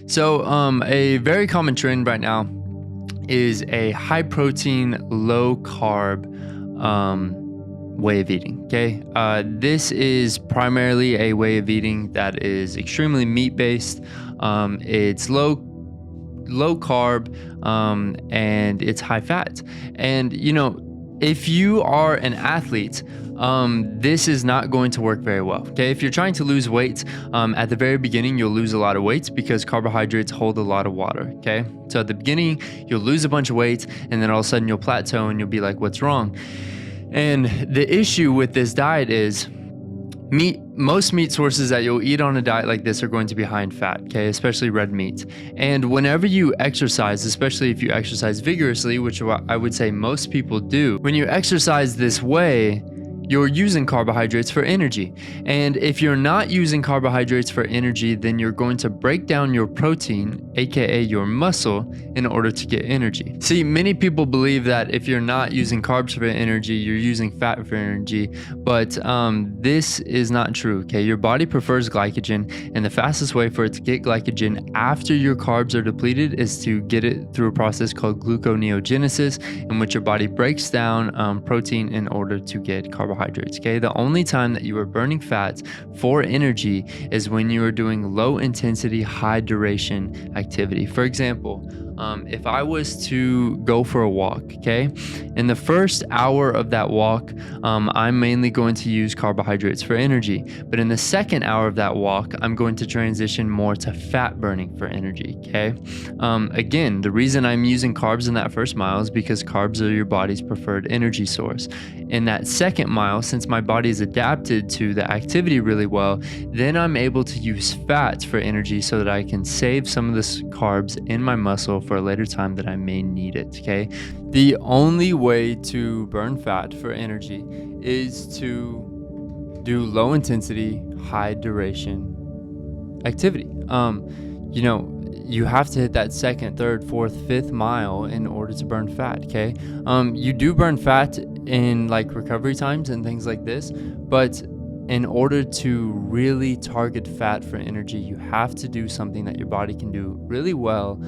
So, a very common trend right now is a high protein, low carb way of eating. Okay. This is primarily a way of eating that is extremely meat based. It's low carb, and it's high fat. And if you are an athlete, this is not going to work very well. Okay, if you're trying to lose weight, at the very beginning, you'll lose a lot of weight because carbohydrates hold a lot of water. Okay, so at the beginning, you'll lose a bunch of weight, and then all of a sudden, you'll plateau, and you'll be like, "What's wrong?" And the issue with this diet is most meat sources that you'll eat on a diet like this are going to be high in fat, okay, especially red meat. And whenever you exercise, especially if you exercise vigorously, which I would say most people do, when you exercise this way, you're using carbohydrates for energy. And if you're not using carbohydrates for energy, then you're going to break down your protein, aka your muscle, in order to get energy. See, many people believe that if you're not using carbs for energy, you're using fat for energy, but this is not true, okay? Your body prefers glycogen, and the fastest way for it to get glycogen after your carbs are depleted is to get it through a process called gluconeogenesis, in which your body breaks down protein in order to get carbohydrates. Okay, the only time that you are burning fat for energy is when you are doing low intensity, high duration activity. For example, if I was to go for a walk, okay, in the first hour of that walk, I'm mainly going to use carbohydrates for energy. But in the second hour of that walk, I'm going to transition more to fat burning for energy, okay? Again, the reason I'm using carbs in that first mile is because carbs are your body's preferred energy source. In that second mile, since my body is adapted to the activity really well, then I'm able to use fats for energy so that I can save some of this carbs in my muscle for a later time that I may need it, okay? The only way to burn fat for energy is to do low intensity, high duration activity. You have to hit that second, third, fourth, fifth mile in order to burn fat, okay? You do burn fat in like recovery times and things like this, but in order to really target fat for energy, you have to do something that your body can do really well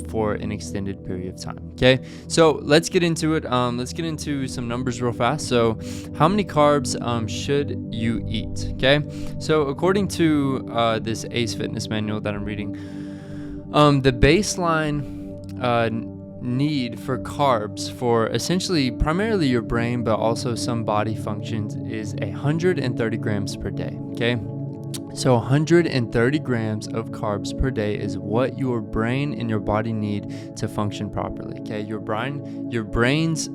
for an extended period of time, okay? So let's get into it. Let's get into some numbers real fast. So how many carbs should you eat, okay? So according to this ACE Fitness manual that I'm reading, the baseline need for carbs for essentially primarily your brain, but also some body functions, is 130 grams per day, okay? So 130 grams of carbs per day is what your brain and your body need to function properly, okay? Your brain's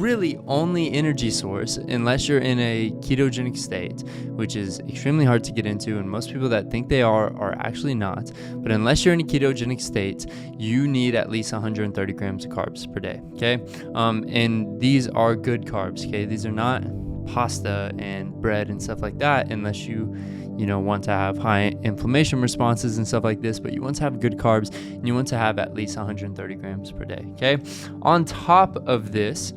really only energy source, unless you're in a ketogenic state, which is extremely hard to get into, and most people that think they are actually not. But unless you're in a ketogenic state, you need at least 130 grams of carbs per day, okay? And these are good carbs, okay? These are not pasta and bread and stuff like that, unless you want to have high inflammation responses and stuff like this, but you want to have good carbs, and you want to have at least 130 grams per day, okay? On top of this,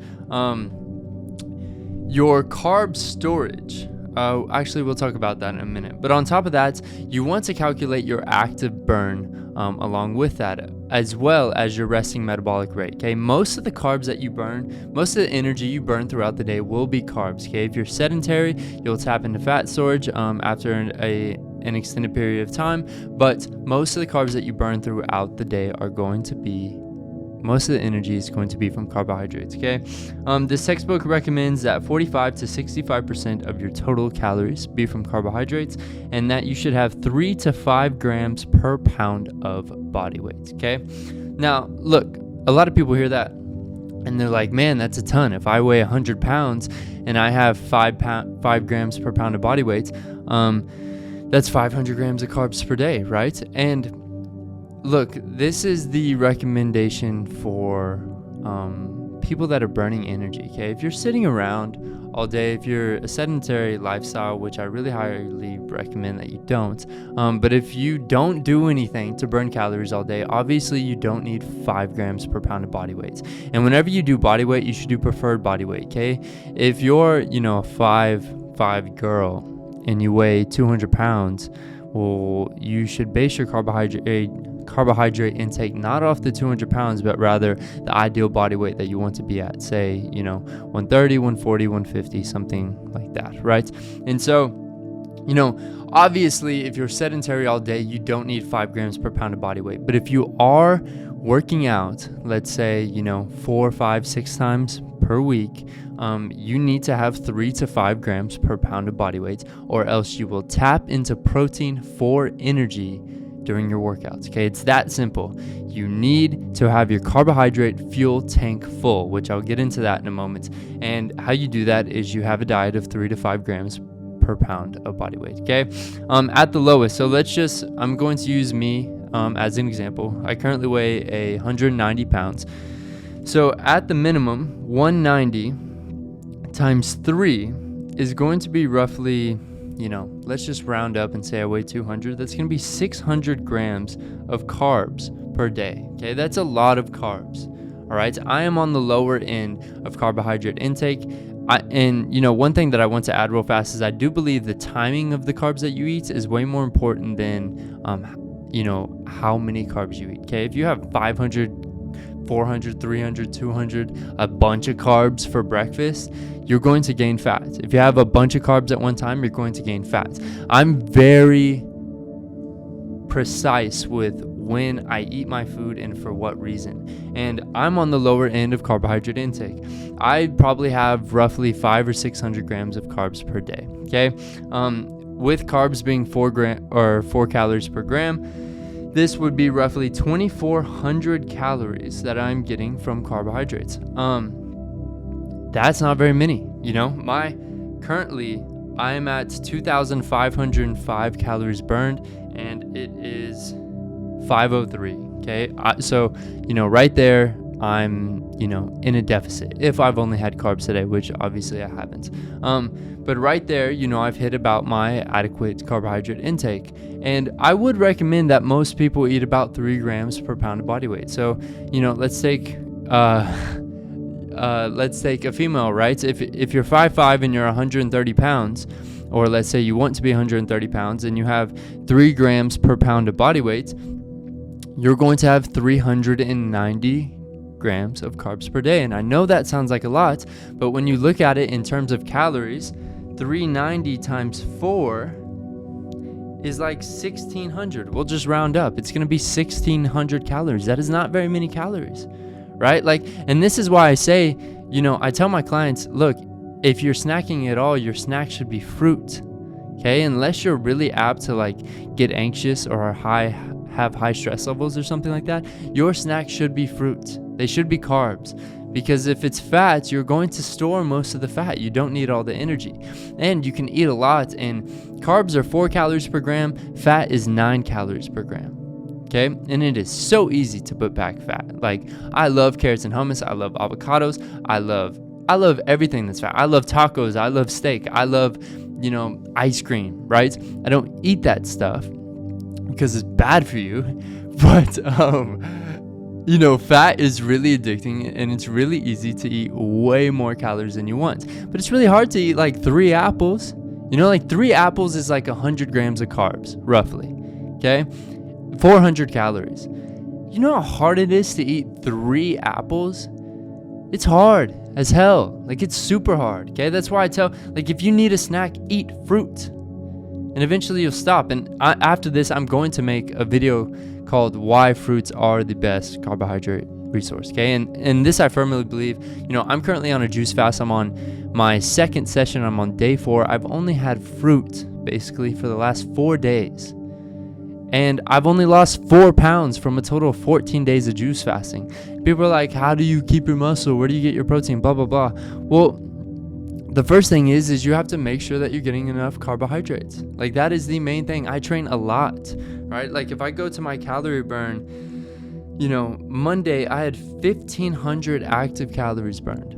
your carb storage, actually we'll talk about that in a minute, but on top of that, you want to calculate your active burn along with that, as well as your resting metabolic rate, okay? Most of the carbs that you burn, most of the energy you burn throughout the day will be carbs, okay? If you're sedentary, you'll tap into fat storage after an extended period of time, but most of the carbs that you burn throughout the day are going to be, most of the energy is going to be from carbohydrates, okay? This textbook recommends that 45 to 65% of your total calories be from carbohydrates, and that you should have 3 to 5 grams per pound of body weight, okay? Now, look, a lot of people hear that, and they're like, man, that's a ton. If I weigh 100 pounds and I have 5 grams per pound of body weight, that's 500 grams of carbs per day, right? And look, this is the recommendation for people that are burning energy, okay? If you're sitting around all day, if you're a sedentary lifestyle, which I really highly recommend that you don't, but if you don't do anything to burn calories all day, obviously you don't need 5 grams per pound of body weight. And whenever you do body weight, you should do preferred body weight, okay? If you're, a 5'5" girl and you weigh 200 pounds, well, you should base your carbohydrate intake not off the 200 pounds, but rather the ideal body weight that you want to be at. Say, 130, 140, 150, something like that, right? And so, obviously, if you're sedentary all day, you don't need 5 grams per pound of body weight. But if you are working out, let's say, 4, 5, 6 times per week, you need to have 3 to 5 grams per pound of body weight, or else you will tap into protein for energy during your workouts. Okay, it's that simple. You need to have your carbohydrate fuel tank full, which I'll get into that in a moment. And how you do that is you have a diet of 3 to 5 grams per pound of body weight. Okay, at the lowest. So I'm going to use me as an example. I currently weigh 190 pounds. So at the minimum, 190 times 3 is going to be roughly, let's just round up and say I weigh 200. That's going to be 600 grams of carbs per day. Okay, that's a lot of carbs. All right, I am on the lower end of carbohydrate intake. One thing that I want to add real fast is I do believe the timing of the carbs that you eat is way more important than, how many carbs you eat. Okay, if you have 500, 400, 300, 200, a bunch of carbs for breakfast, you're going to gain fat. If you have a bunch of carbs at one time, you're going to gain fat. I'm very precise with when I eat my food and for what reason. And I'm on the lower end of carbohydrate intake. I probably have roughly 500 or 600 grams of carbs per day. Okay, with carbs being 4 calories per gram, this would be roughly 2,400 calories that I'm getting from carbohydrates. That's not very many. Currently I'm at 2,505 calories burned, and it is 503. Okay, so right there, I'm in a deficit if I've only had carbs today, which obviously I haven't. But right there, I've hit about my adequate carbohydrate intake, and I would recommend that most people eat about 3 grams per pound of body weight. So let's take a female, right? If you're 5'5" and you're 130 pounds, or let's say you want to be 130 pounds and you have 3 grams per pound of body weight, you're going to have 390 grams of carbs per day. And I know that sounds like a lot, but when you look at it in terms of calories, 390 times 4 is like 1,600. We'll just round up. It's going to be 1,600 calories. That is not very many calories, right? And this is why I say, I tell my clients, look, if you're snacking at all, your snack should be fruit. Okay, unless you're really apt to get anxious or have high stress levels or something like that, your snack should be fruit. They should be carbs, because if it's fat, you're going to store most of the fat. You don't need all the energy, and you can eat a lot, and carbs are 4 calories per gram, fat is 9 calories per gram. Okay, and it is so easy to put back fat. I love carrots and hummus, I love avocados, I love everything that's fat. I love tacos, I love steak, I love ice cream, right? I don't eat that stuff because it's bad for you, but fat is really addicting, and it's really easy to eat way more calories than you want. But it's really hard to eat 3 apples. 3 apples is 100 grams of carbs, roughly. Okay, 400 calories. You know how hard it is to eat 3 apples? It's hard as hell. It's super hard. Okay, that's why I tell, if you need a snack, eat fruit, and eventually you'll stop. And after this, I'm going to make a video called "Why Fruits Are the Best Carbohydrate Resource." Okay, and this I firmly believe. I'm currently on a juice fast. I'm on my 2nd session. I'm on day 4. I've only had fruit basically for the last 4 days, and I've only lost 4 pounds from a total of 14 days of juice fasting. People are like, how do you keep your muscle? Where do you get your protein? Blah, blah, blah. Well, the first thing is you have to make sure that you're getting enough carbohydrates. That is the main thing. I train a lot, right? If I go to my calorie burn, Monday I had 1,500 active calories burned.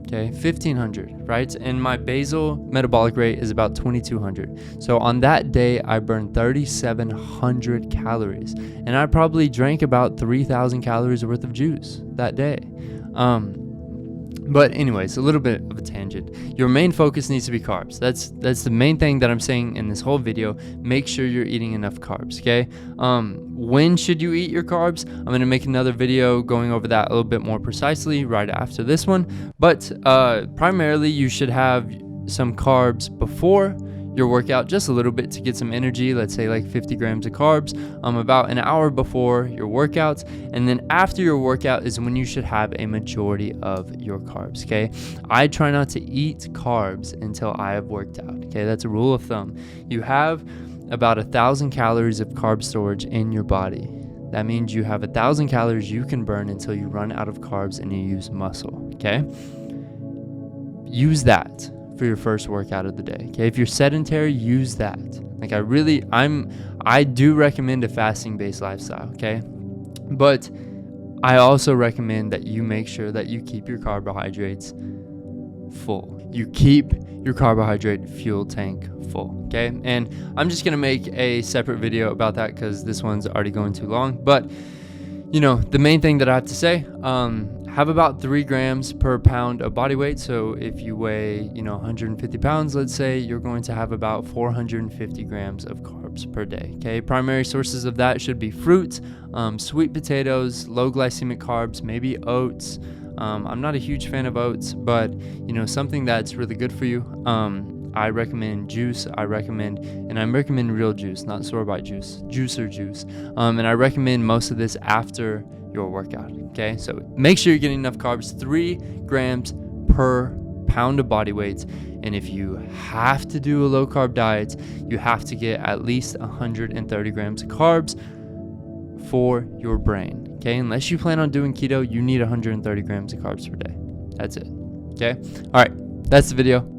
Okay, 1,500, right? And my basal metabolic rate is about 2,200. So on that day, I burned 3,700 calories, and I probably drank about 3,000 calories worth of juice that day. But anyways, a little bit of a tangent. Your main focus needs to be carbs. That's the main thing that I'm saying in this whole video. Make sure you're eating enough carbs, okay? When should you eat your carbs? I'm gonna make another video going over that a little bit more precisely right after this one. But primarily, you should have some carbs before your workout, just a little bit to get some energy. Let's say like 50 grams of carbs about an hour before your workouts, and then after your workout is when you should have a majority of your carbs. Okay, I try not to eat carbs until I have worked out. Okay, that's a rule of thumb. You have about 1,000 calories of carb storage in your body. That means you have 1,000 calories you can burn until you run out of carbs and you use muscle. Okay, use that for your first workout of the day. Okay, if you're sedentary, use that. Like I do recommend a fasting based lifestyle, okay? But I also recommend that you make sure that you keep your carbohydrates full. You keep your carbohydrate fuel tank full, okay? And I'm just gonna make a separate video about that because this one's already going too long. But you know, the main thing that I have to say, have about 3 grams per pound of body weight. So if you weigh, 150 pounds, let's say, you're going to have about 450 grams of carbs per day. Okay, primary sources of that should be fruit, sweet potatoes, low glycemic carbs, maybe oats. I'm not a huge fan of oats, but something that's really good for you. I recommend juice. I'm recommend real juice, not store-bought juice, juicer juice. And I recommend most of this after your workout. Okay, so make sure you're getting enough carbs, 3 grams per pound of body weight. And if you have to do a low carb diet, you have to get at least 130 grams of carbs for your brain. Okay, unless you plan on doing keto, you need 130 grams of carbs per day. That's it. Okay, all right, that's the video.